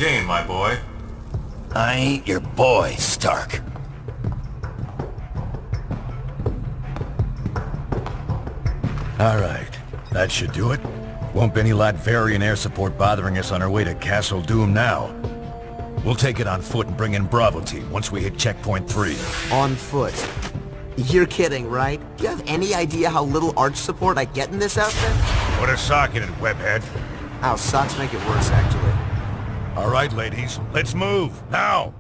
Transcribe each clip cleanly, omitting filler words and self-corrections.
game, my boy. I ain't your boy, Stark. Alright, that should do it. Won't be any Latverian air support bothering us on our way to Castle Doom now. We'll take it on foot and bring in Bravo team once we hit checkpoint 3. On foot? You're kidding, right? Do you have any idea how little arch support I get in this outfit? Put a sock in it, webhead. Ow, socks make it worse, actually. Alright, ladies, let's move, now!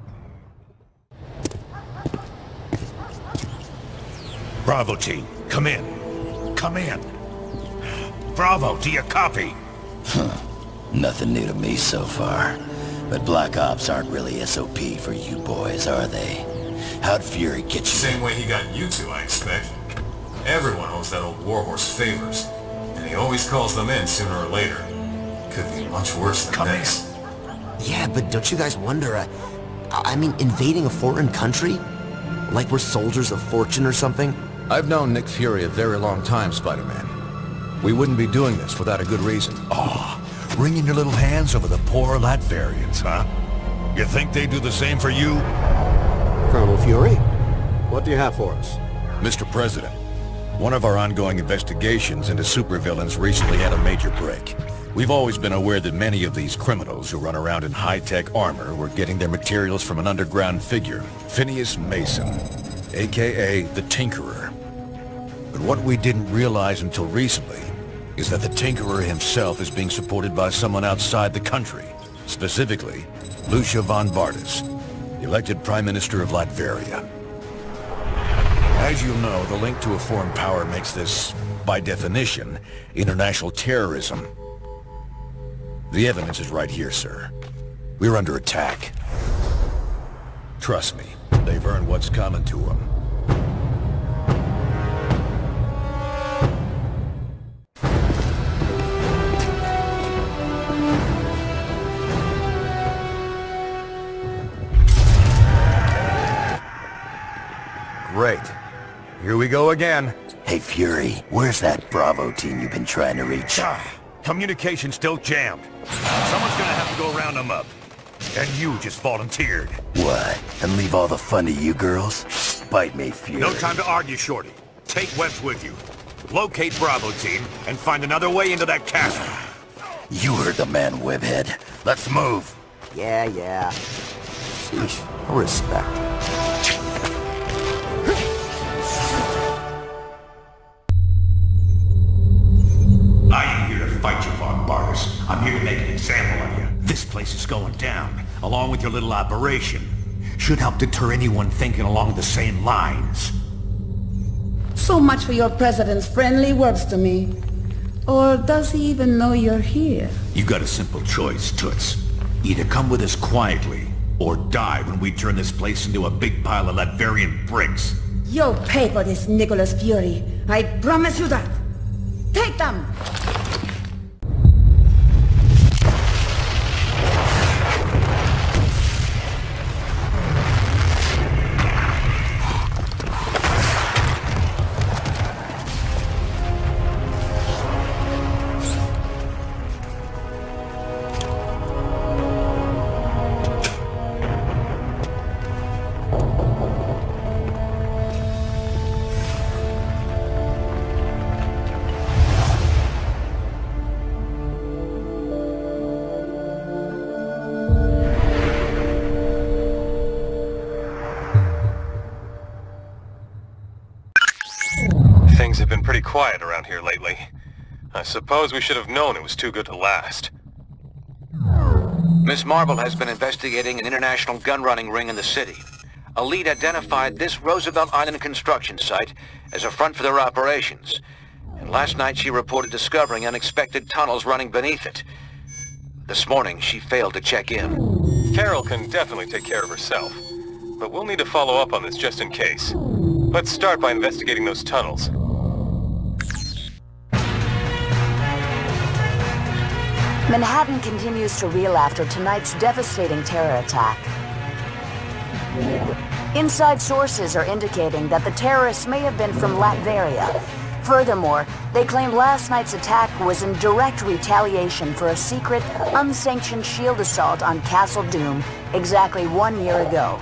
Bravo team, come in. Come in. Bravo, do you copy? Nothing new to me so far. But Black Ops aren't really SOP for you boys, are they? How'd Fury get you? Same way he got you two, I expect. Everyone owes that old warhorse favors, and he always calls them in sooner or later. Could be much worse than this. Yeah, but don't you guys wonder, I mean, invading a foreign country? Like we're soldiers of fortune or something? I've known Nick Fury a very long time, Spider-Man. We wouldn't be doing this without a good reason. Wringing your little hands over the poor Latverians, huh? You think they do the same for you? Colonel Fury, what do you have for us? Mr. President, one of our ongoing investigations into supervillains recently had a major break. We've always been aware that many of these criminals who run around in high-tech armor were getting their materials from an underground figure, Phineas Mason, aka the Tinkerer. But what we didn't realize until recently is that the Tinkerer himself is being supported by someone outside the country, specifically Lucia von Bardas, elected Prime Minister of Latveria. As you know, the link to a foreign power makes this, by definition, international terrorism. The evidence is right here, sir. We're under attack. Trust me, they've earned what's coming to them. Great. Here we go again. Hey, Fury, where's that Bravo team you've been trying to reach? Communication's still jammed. Someone's gonna have to go round them up. And you just volunteered. What? And leave all the fun to you girls? Bite me, Fury. No time to argue, Shorty. Take Webbs with you. Locate Bravo team and find another way into that castle. You heard the man, Webhead. Let's move. Yeah. Sheesh, no respect. I ain't here to fight you, Von Bardas. I'm here to make an example of you. This place is going down, along with your little operation. Should help deter anyone thinking along the same lines. So much for your president's friendly words to me. Or does he even know you're here? You got a simple choice, Toots. Either come with us quietly, or die when we turn this place into a big pile of Latverian bricks. You'll pay for this, Nicholas Fury. I promise you that. Take them! Things have been pretty quiet around here lately. I suppose we should have known it was too good to last. Miss Marble has been investigating an international gun-running ring in the city. A lead identified this Roosevelt Island construction site as a front for their operations. And last night she reported discovering unexpected tunnels running beneath it. This morning she failed to check in. Carol can definitely take care of herself, but we'll need to follow up on this just in case. Let's start by investigating those tunnels. Manhattan continues to reel after tonight's devastating terror attack. Inside sources are indicating that the terrorists may have been from Latveria, Furthermore, they claimed last night's attack was in direct retaliation for a secret, unsanctioned shield assault on Castle Doom exactly 1 year ago.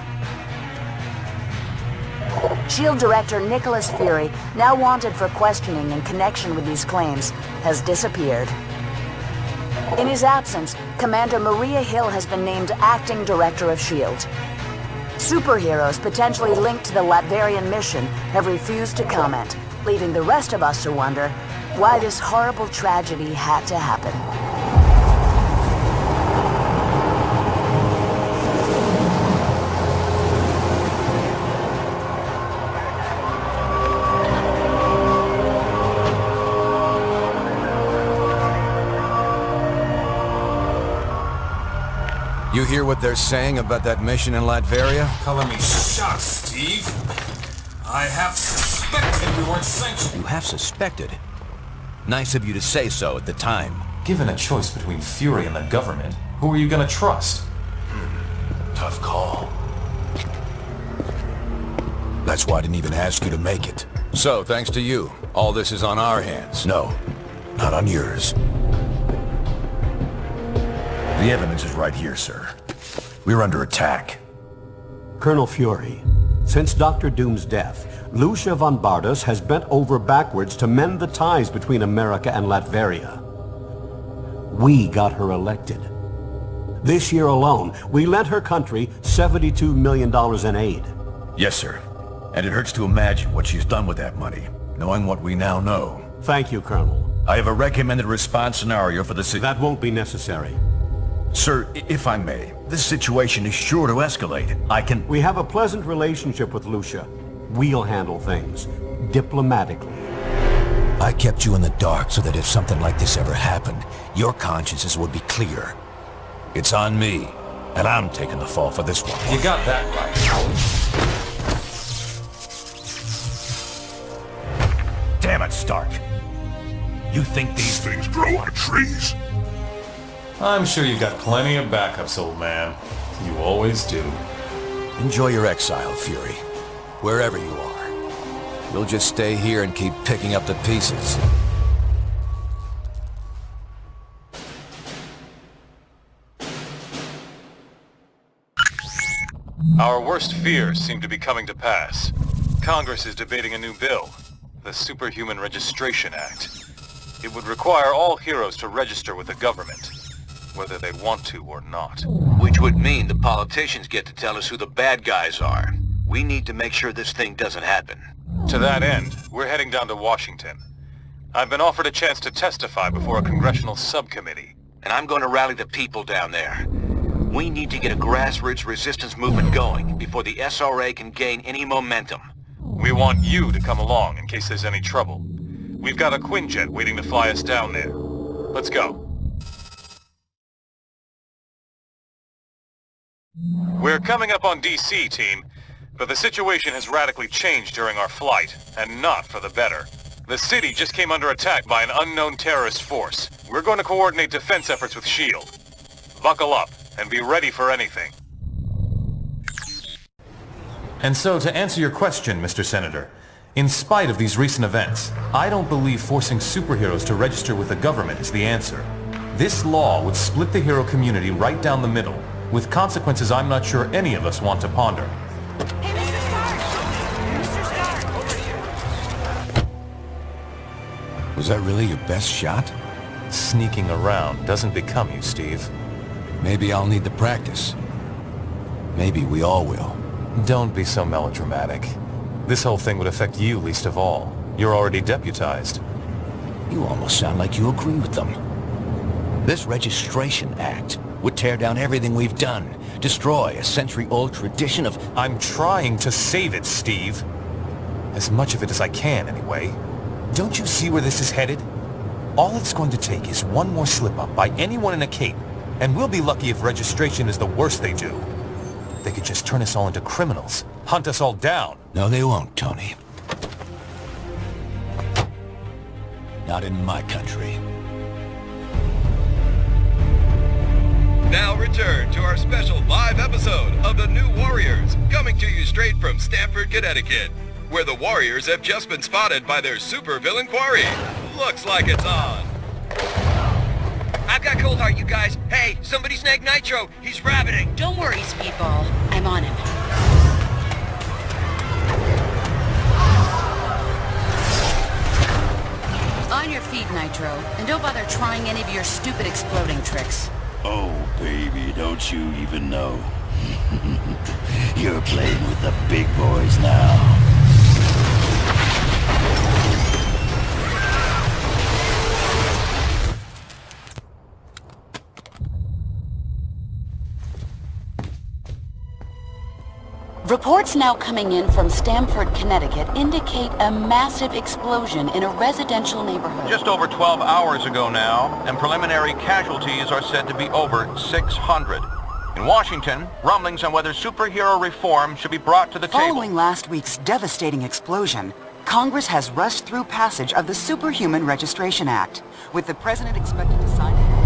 SHIELD Director Nicholas Fury, now wanted for questioning in connection with these claims, has disappeared. In his absence, Commander Maria Hill has been named Acting Director of SHIELD. Superheroes potentially linked to the Latverian mission have refused to comment, leaving the rest of us to wonder why this horrible tragedy had to happen. You hear what they're saying about that mission in Latveria? Color me shocked, Steve. I have suspected we weren't sanctioned. You have suspected? Nice of you to say so at the time. Given a choice between Fury and the government, who are you gonna trust? Tough call. That's why I didn't even ask you to make it. So, thanks to you, all this is on our hands. No, not on yours. The evidence is right here, sir. We're under attack. Colonel Fury, since Dr. Doom's death, Lucia von Bardas has bent over backwards to mend the ties between America and Latveria. We got her elected. This year alone, we lent her country $72 million in aid. Yes, sir. And it hurts to imagine what she's done with that money, knowing what we now know. Thank you, Colonel. I have a recommended response scenario for the That won't be necessary. Sir, if I may, this situation is sure to escalate. We have a pleasant relationship with Lucia. We'll handle things diplomatically. I kept you in the dark so that if something like this ever happened, your consciences would be clear. It's on me, and I'm taking the fall for this one. You got that right. Damn it, Stark. You think these things grow on trees? I'm sure you've got plenty of backups, old man. You always do. Enjoy your exile, Fury. Wherever you are. We'll just stay here and keep picking up the pieces. Our worst fears seem to be coming to pass. Congress is debating a new bill, the Superhuman Registration Act. It would require all heroes to register with the government, whether they want to or not. Which would mean the politicians get to tell us who the bad guys are. We need to make sure this thing doesn't happen. To that end, we're heading down to Washington. I've been offered a chance to testify before a congressional subcommittee. And I'm going to rally the people down there. We need to get a grassroots resistance movement going before the SRA can gain any momentum. We want you to come along in case there's any trouble. We've got a Quinjet waiting to fly us down there. Let's go. We're coming up on DC, team, but the situation has radically changed during our flight, and not for the better. The city just came under attack by an unknown terrorist force. We're going to coordinate defense efforts with SHIELD. Buckle up, and be ready for anything. And so, to answer your question, Mr. Senator, in spite of these recent events, I don't believe forcing superheroes to register with the government is the answer. This law would split the hero community right down the middle, with consequences I'm not sure any of us want to ponder. Hey, Mr. Stark! Mr. Stark, over here! Was that really your best shot? Sneaking around doesn't become you, Steve. Maybe I'll need the practice. Maybe we all will. Don't be so melodramatic. This whole thing would affect you least of all. You're already deputized. You almost sound like you agree with them. This Registration Act would tear down everything we've done, destroy a century-old tradition of... I'm trying to save it, Steve. As much of it as I can, anyway. Don't you see where this is headed? All it's going to take is one more slip-up by anyone in a cape, and we'll be lucky if registration is the worst they do. They could just turn us all into criminals, hunt us all down. No, they won't, Tony. Not in my country. Now return to our special live episode of The New Warriors, coming to you straight from Stamford, Connecticut. where the Warriors have just been spotted by their supervillain quarry. Looks like it's on. I've got Cold Heart, you guys. Hey, somebody snag Nitro. He's rabbiting. Don't worry, Speedball. I'm on him. On your feet, Nitro. And don't bother trying any of your stupid exploding tricks. Oh, baby, don't you even know? You're playing with the big boys now. Reports now coming in from Stamford, Connecticut indicate a massive explosion in a residential neighborhood. Just over 12 hours ago now, and preliminary casualties are said to be over 600. In Washington, rumblings on whether superhero reform should be brought to the table. Following last week's devastating explosion, Congress has rushed through passage of the Superhuman Registration Act, with the president expected to sign it.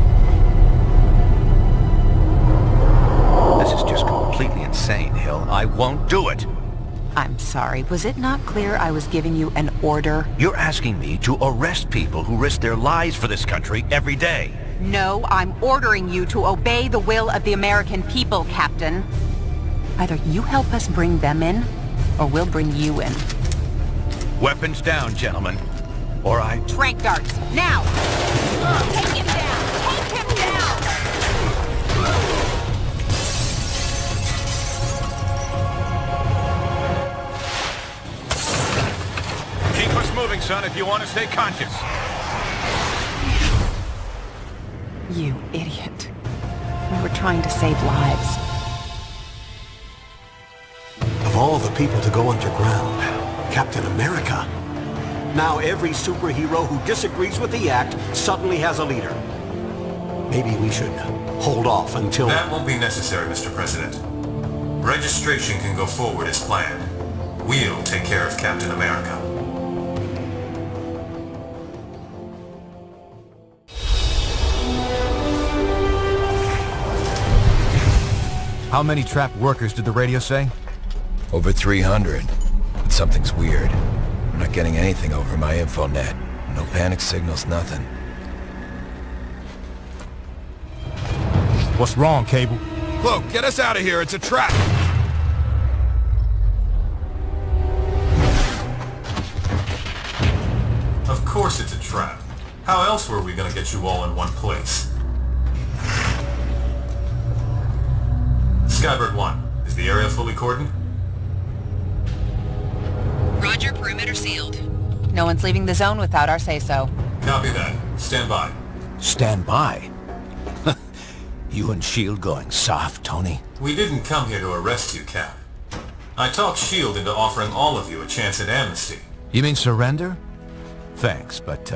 This is just completely insane, Hill. I won't do it. I'm sorry, was it not clear I was giving you an order? You're asking me to arrest people who risk their lives for this country every day. No, I'm ordering you to obey the will of the American people, Captain. Either you help us bring them in, or we'll bring you in. Weapons down, gentlemen. Or I... Tranq darts, now! Take him down! Take him down! Keep us moving, son, if you want to stay conscious. You idiot. We were trying to save lives. Of all the people to go underground, Captain America. Now every superhero who disagrees with the act suddenly has a leader. Maybe we should hold off until... That won't be necessary, Mr. President. Registration can go forward as planned. We'll take care of Captain America. How many trapped workers did the radio say? Over 300. But something's weird. I'm not getting anything over my infonet. No panic signals, nothing. What's wrong, Cable? Cloak, get us out of here. It's a trap. Of course it's a trap. How else were we gonna get you all in one place? Skybird 1, is the area fully cordoned? Roger, perimeter sealed. No one's leaving the zone without our say-so. Copy that. Stand by. Stand by? You and S.H.I.E.L.D. going soft, Tony? We didn't come here to arrest you, Cap. I talked S.H.I.E.L.D. into offering all of you a chance at amnesty. You mean surrender? Thanks, but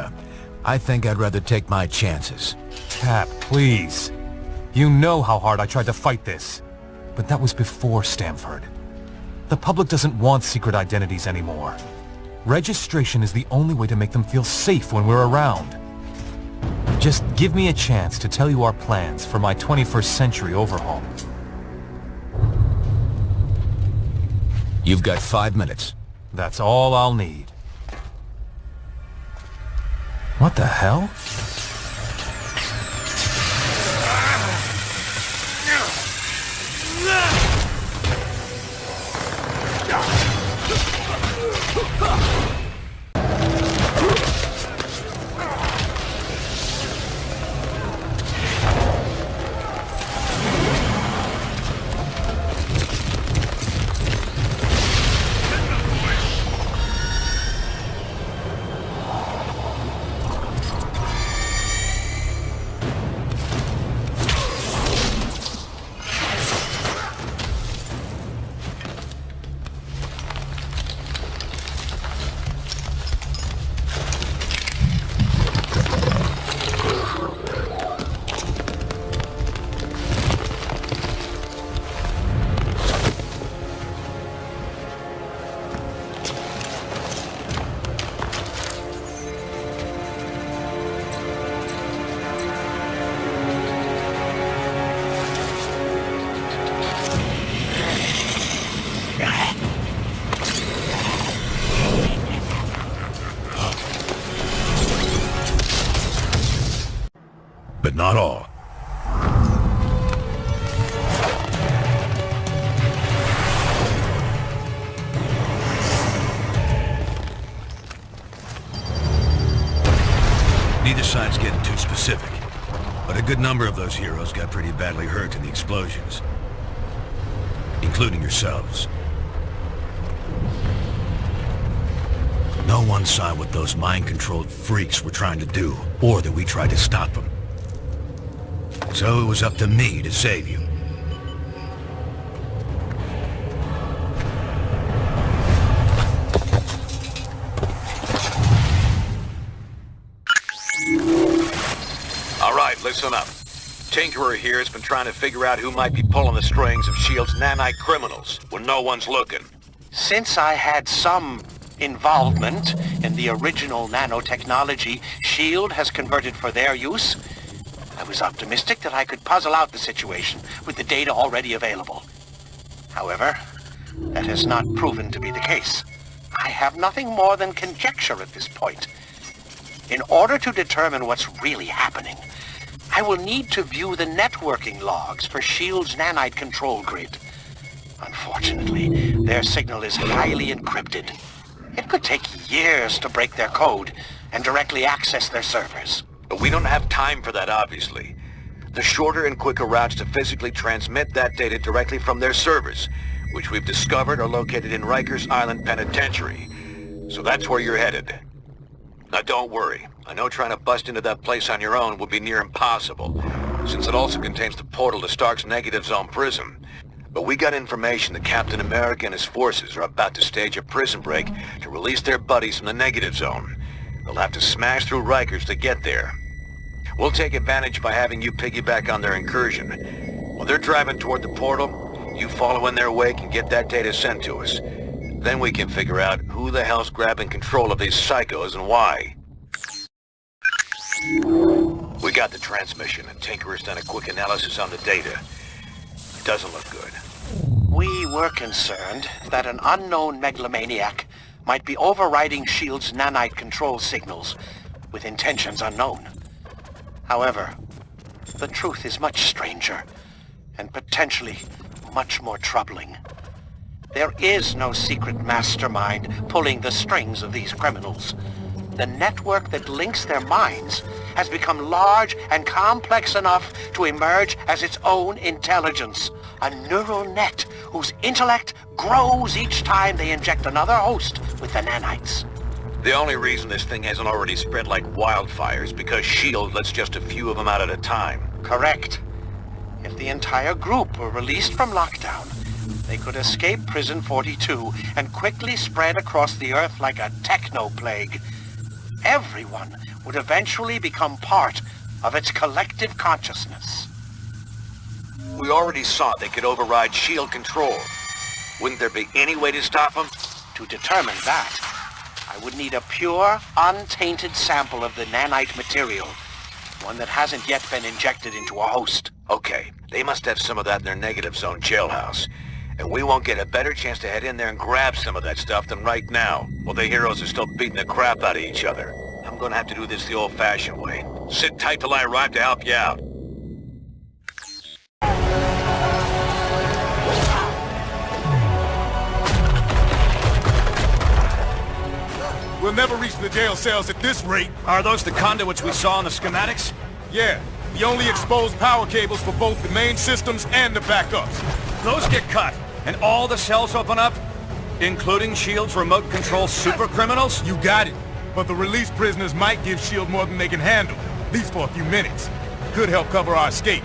I think I'd rather take my chances. Cap, please. You know how hard I tried to fight this. But that was before Stamford. The public doesn't want secret identities anymore. Registration is the only way to make them feel safe when we're around. Just give me a chance to tell you our plans for my 21st century overhaul. You've got 5 minutes. That's all I'll need. What the hell? besides getting too specific. But a good number of those heroes got pretty badly hurt in the explosions. Including yourselves. No one saw what those mind-controlled freaks were trying to do, or that we tried to stop them. So it was up to me to save you. All right, listen up. Tinkerer here has been trying to figure out who might be pulling the strings of S.H.I.E.L.D.'s nanite criminals when no one's looking. Since I had some involvement in the original nanotechnology S.H.I.E.L.D. has converted for their use, I was optimistic that I could puzzle out the situation with the data already available. However, that has not proven to be the case. I have nothing more than conjecture at this point. In order to determine what's really happening, I will need to view the networking logs for S.H.I.E.L.D.'s nanite control grid. Unfortunately, their signal is highly encrypted. It could take years to break their code and directly access their servers. But we don't have time for that, obviously. The shorter and quicker routes to physically transmit that data directly from their servers, which we've discovered are located in Rikers Island Penitentiary. So that's where you're headed. Now don't worry. I know trying to bust into that place on your own would be near impossible, since it also contains the portal to Stark's Negative Zone prison. But we got information that Captain America and his forces are about to stage a prison break to release their buddies from the Negative Zone. They'll have to smash through Rikers to get there. We'll take advantage by having you piggyback on their incursion. While they're driving toward the portal, you follow in their wake and get that data sent to us. Then we can figure out who the hell's grabbing control of these psychos and why. We got the transmission, and Tinkerer's done a quick analysis on the data. It doesn't look good. We were concerned that an unknown megalomaniac might be overriding S.H.I.E.L.D.'s nanite control signals with intentions unknown. However, the truth is much stranger and potentially much more troubling. There is no secret mastermind pulling the strings of these criminals. The network that links their minds has become large and complex enough to emerge as its own intelligence. A neural net whose intellect grows each time they inject another host with the nanites. The only reason this thing hasn't already spread like wildfire is because S.H.I.E.L.D. lets just a few of them out at a time. Correct. If the entire group were released from lockdown, they could escape Prison 42 and quickly spread across the Earth like a techno-plague. Everyone would eventually become part of its collective consciousness. We already saw they could override S.H.I.E.L.D. control. Wouldn't there be any way to stop them? To determine that, I would need a pure, untainted sample of the nanite material. One that hasn't yet been injected into a host. Okay, they must have some of that in their Negative Zone jailhouse. And we won't get a better chance to head in there and grab some of that stuff than right now, while the heroes are still beating the crap out of each other. I'm gonna have to do this the old-fashioned way. Sit tight till I arrive to help you out. We'll never reach the jail cells at this rate. Are those the conduits we saw in the schematics? Yeah, the only exposed power cables for both the main systems and the backups. Those get cut, and all the cells open up? Including S.H.I.E.L.D.'s remote control super criminals? You got it. But the released prisoners might give S.H.I.E.L.D. more than they can handle, at least for a few minutes. Could help cover our escape.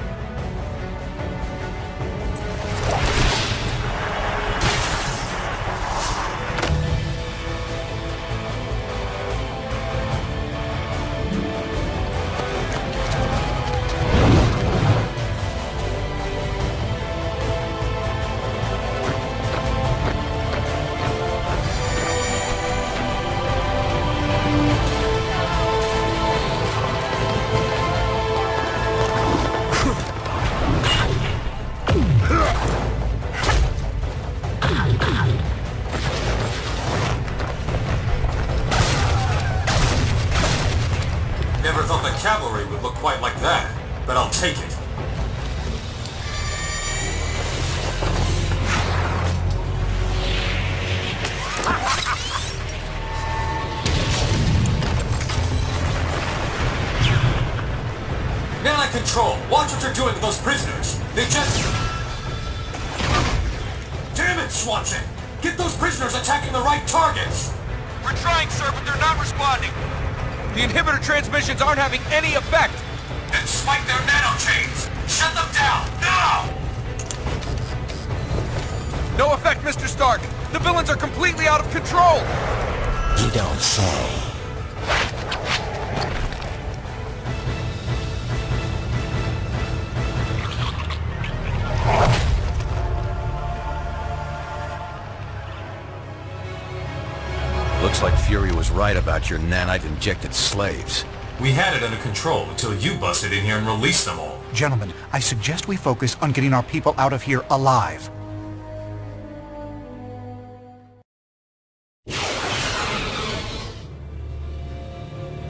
Never thought the cavalry would look quite like that, but I'll take it. control. Watch what you're doing with those prisoners. They just... Damn it, Swanson! Get those prisoners attacking the right targets! We're trying, sir, but they're not responding. The inhibitor transmissions aren't having any effect. Then spike their nanochains! Shut them down, now! No effect, Mr. Stark. The villains are completely out of control. You don't say. Looks like Fury was right about your nanite-injected slaves. We had it under control until you busted in here and released them all. Gentlemen, I suggest we focus on getting our people out of here alive.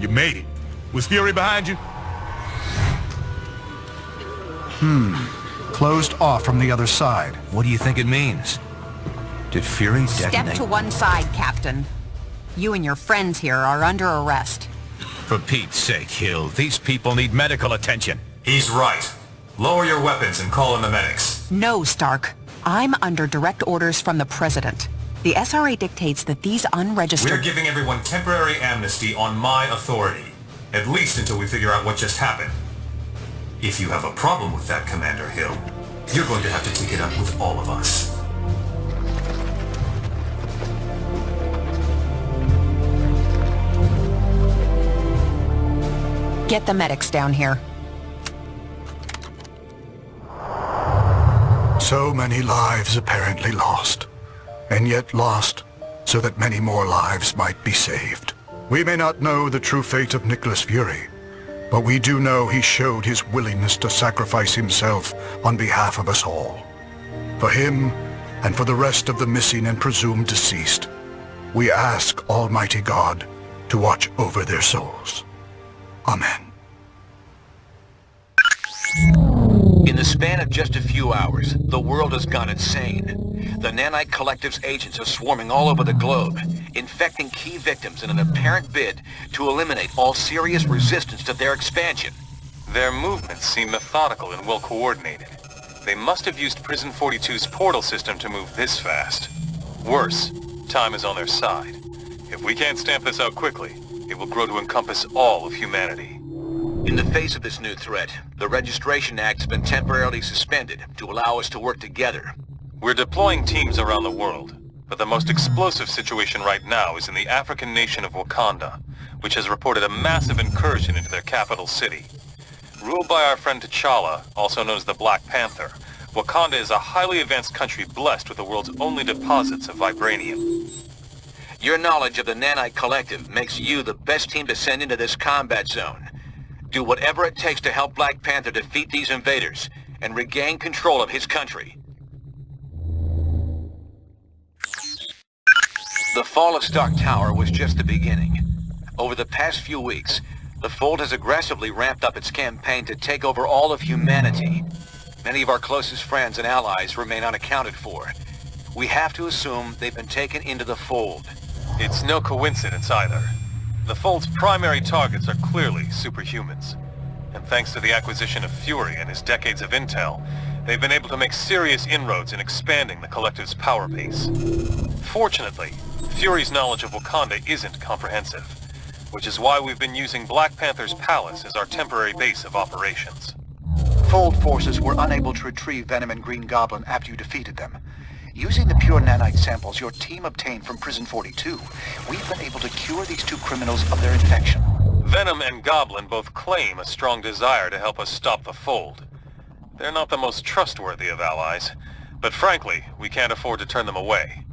You made it. Was Fury behind you? Closed off from the other side. What do you think it means? Did Fury detonate? Step to one side, Captain. You and your friends here are under arrest. For Pete's sake, Hill, these people need medical attention. He's right. Lower your weapons and call in the medics. No, Stark. I'm under direct orders from the President. The SRA dictates that these unregistered... We're giving everyone temporary amnesty on my authority. At least until we figure out what just happened. If you have a problem with that, Commander Hill, you're going to have to take it up with all of us. Get the medics down here. So many lives apparently lost. And yet lost so that many more lives might be saved. We may not know the true fate of Nicholas Fury, but we do know he showed his willingness to sacrifice himself on behalf of us all. For him, and for the rest of the missing and presumed deceased, we ask Almighty God to watch over their souls. Amen. In the span of just a few hours, the world has gone insane. The Nanite Collective's agents are swarming all over the globe, infecting key victims in an apparent bid to eliminate all serious resistance to their expansion. Their movements seem methodical and well coordinated. They must have used Prison 42's portal system to move this fast. Worse, time is on their side. If we can't stamp this out quickly, it will grow to encompass all of humanity. In the face of this new threat, the Registration Act has been temporarily suspended to allow us to work together. We're deploying teams around the world, but the most explosive situation right now is in the African nation of Wakanda, which has reported a massive incursion into their capital city. Ruled by our friend T'Challa, also known as the Black Panther, Wakanda is a highly advanced country blessed with the world's only deposits of vibranium. Your knowledge of the Nanite Collective makes you the best team to send into this combat zone. Do whatever it takes to help Black Panther defeat these invaders and regain control of his country. The fall of Stark Tower was just the beginning. Over the past few weeks, the Fold has aggressively ramped up its campaign to take over all of humanity. Many of our closest friends and allies remain unaccounted for. We have to assume they've been taken into the Fold. It's no coincidence either. The Fold's primary targets are clearly superhumans. And thanks to the acquisition of Fury and his decades of intel, they've been able to make serious inroads in expanding the Collective's power base. Fortunately, Fury's knowledge of Wakanda isn't comprehensive, which is why we've been using Black Panther's palace as our temporary base of operations. Fold forces were unable to retrieve Venom and Green Goblin after you defeated them. Using the pure nanite samples your team obtained from Prison 42, we've been able to cure these two criminals of their infection. Venom and Goblin both claim a strong desire to help us stop the Fold. They're not the most trustworthy of allies, but frankly, we can't afford to turn them away.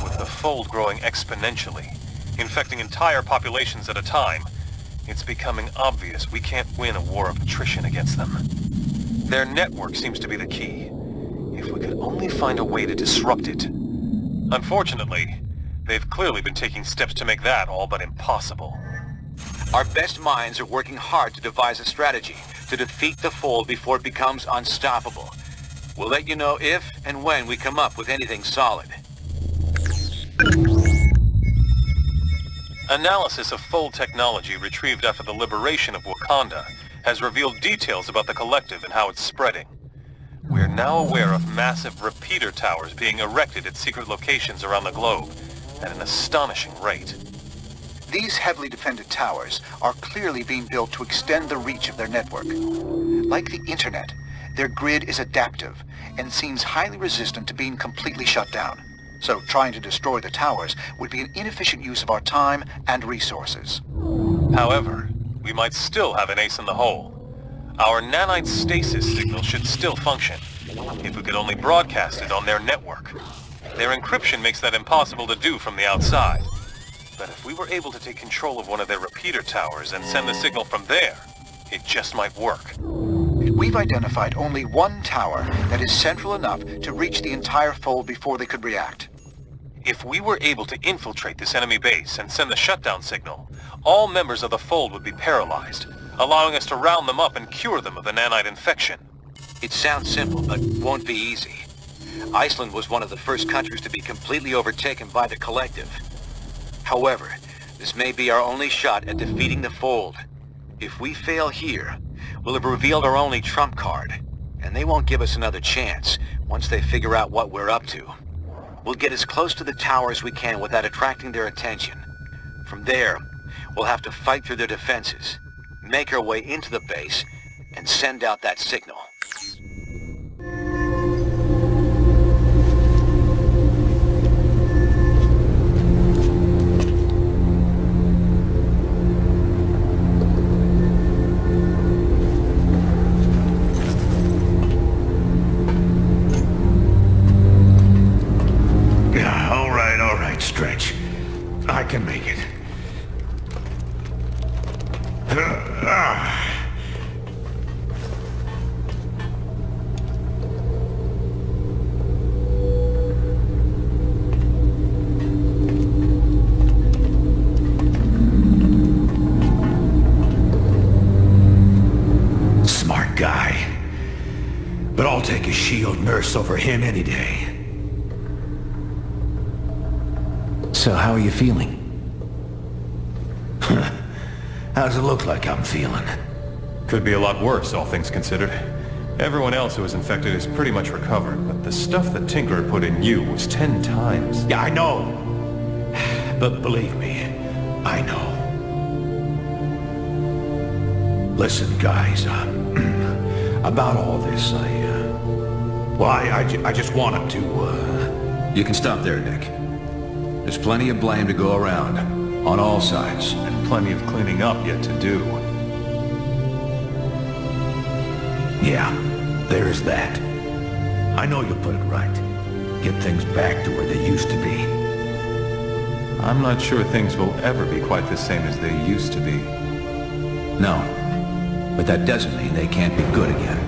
With the Fold growing exponentially, infecting entire populations at a time, it's becoming obvious we can't win a war of attrition against them. Their network seems to be the key. If we could only find a way to disrupt it. Unfortunately, they've clearly been taking steps to make that all but impossible. Our best minds are working hard to devise a strategy to defeat the Fold before it becomes unstoppable. We'll let you know if and when we come up with anything solid. Analysis of Fold technology retrieved after the liberation of Wakanda has revealed details about the Collective and how it's spreading. We're now aware of massive repeater towers being erected at secret locations around the globe at an astonishing rate. These heavily defended towers are clearly being built to extend the reach of their network. Like the internet, their grid is adaptive and seems highly resistant to being completely shut down. So trying to destroy the towers would be an inefficient use of our time and resources. However, we might still have an ace in the hole. Our nanite stasis signal should still function, if we could only broadcast it on their network. Their encryption makes that impossible to do from the outside. But if we were able to take control of one of their repeater towers and send the signal from there, it just might work. We've identified only one tower that is central enough to reach the entire fold before they could react. If we were able to infiltrate this enemy base and send the shutdown signal, all members of the fold would be paralyzed, allowing us to round them up and cure them of the nanite infection. It sounds simple, but won't be easy. Iceland was one of the first countries to be completely overtaken by the Collective. However, this may be our only shot at defeating the Fold. If we fail here, we'll have revealed our only trump card, and they won't give us another chance once they figure out what we're up to. We'll get as close to the tower as we can without attracting their attention. From there, we'll have to fight through their defenses, make our way into the base, and send out that signal. Stretch. I can make it. Smart guy. But I'll take a shield nurse over him any day. So how are you feeling? How does it look like I'm feeling? Could be a lot worse, all things considered. Everyone else who was infected is pretty much recovered, but the stuff that Tinker put in you was 10 times. Yeah, I know. But believe me, I know. Listen, guys, about all this, I just wanted to, You can stop there, Nick. There's plenty of blame to go around, on all sides. And plenty of cleaning up yet to do. Yeah, there is that. I know you'll put it right. Get things back to where they used to be. I'm not sure things will ever be quite the same as they used to be. No, but that doesn't mean they can't be good again.